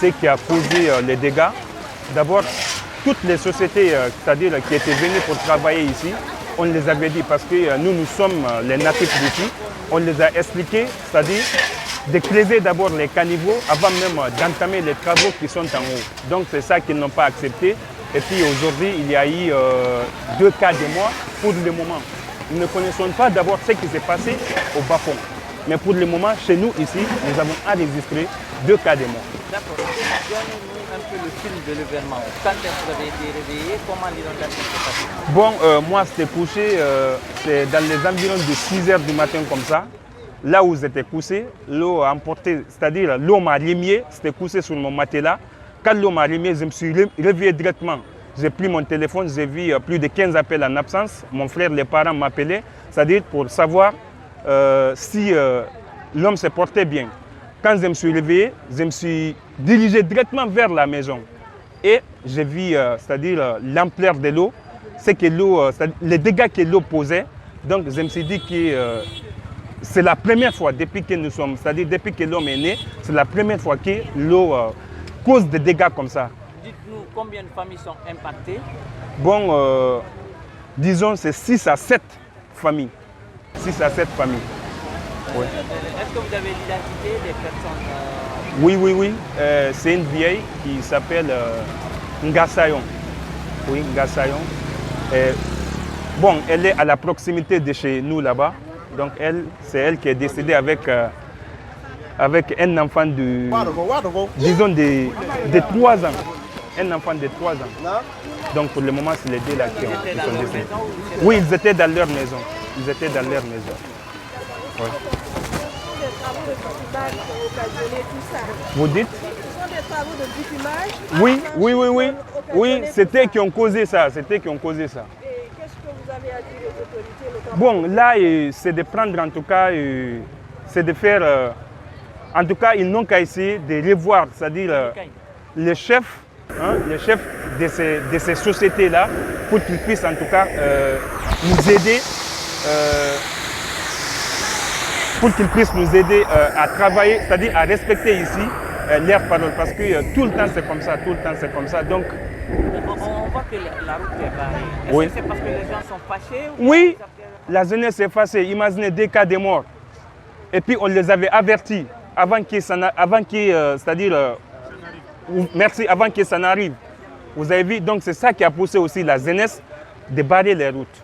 ce qui a causé les dégâts. D'abord, toutes les sociétés, c'est-à-dire qui étaient venues pour travailler ici, on les avait dit parce que nous sommes les natifs d'ici, on les a expliqué, c'est-à-dire de creuser d'abord les caniveaux avant même d'entamer les travaux qui sont en haut. Donc c'est ça qu'ils n'ont pas accepté. Et puis aujourd'hui, il y a eu 2 cas de mort pour le moment. Nous ne connaissons pas d'abord ce qui s'est passé au bas-fond. Mais pour le moment, chez nous ici, nous avons enregistré 2 cas de mort. D'accord. Donnez-nous un peu le film de l'événement. Quand est-ce que vous avez été réveillé? Comment l'inondation s'est passée? Bon, moi, c'était couché, c'est dans les environs de 6 h du matin comme ça. Là où j'étais couché, l'eau a emporté, c'est-à-dire l'eau m'a remué, c'était couché sur mon matelas. Quand l'eau m'a remué, je me suis réveillé directement. J'ai pris mon téléphone, j'ai vu plus de 15 appels en absence. Mon frère, les parents m'appelaient, c'est-à-dire pour savoir si l'homme se portait bien. Quand je me suis réveillé, je me suis dirigé directement vers la maison. Et j'ai vu, c'est-à-dire l'ampleur de l'eau, c'est que l'eau, les dégâts que l'eau posait. Donc je me suis dit que c'est la première fois depuis que nous sommes, c'est-à-dire depuis que l'homme est né, c'est la première fois que l'eau cause des dégâts comme ça. Dites-nous combien de familles sont impactées? Bon, disons c'est 6 à 7 familles. 6 à 7 familles. Oui. Est-ce que vous avez l'identité des personnes? Oui. C'est une vieille qui s'appelle Ngasayon. Oui, Ngasayon. Bon, elle est à la proximité de chez nous là-bas. Donc c'est elle qui est décédée avec un enfant de, disons, de 3 ans. Un enfant de 3 ans. Donc pour le moment, c'est les 2 là qui sont décédés. Oui, ils étaient dans leur maison. Ils étaient dans leur maison. Oui. Vous dites? Ce sont des travaux de bitumage. Oui, c'était qui ont causé ça. C'était qui ont causé ça. Et qu'est-ce que vous avez à dire aux autorités locales? Bon, là, c'est de prendre en tout cas, c'est de faire, en tout cas, ils n'ont qu'à essayer de revoir, c'est-à-dire les chefs de ces sociétés-là, pour qu'ils puissent en tout cas nous aider, à travailler, c'est-à-dire à respecter ici leurs paroles, parce que tout le temps c'est comme ça, donc... On voit que la route est barrée. Est-ce Oui. que c'est parce que les gens sont fâchés? Oui, la jeunesse est fâchée. Imaginez 2 cas de mort. Et puis on les avait avertis avant que ça n'arrive. Vous avez vu, donc c'est ça qui a poussé aussi la jeunesse de barrer les routes.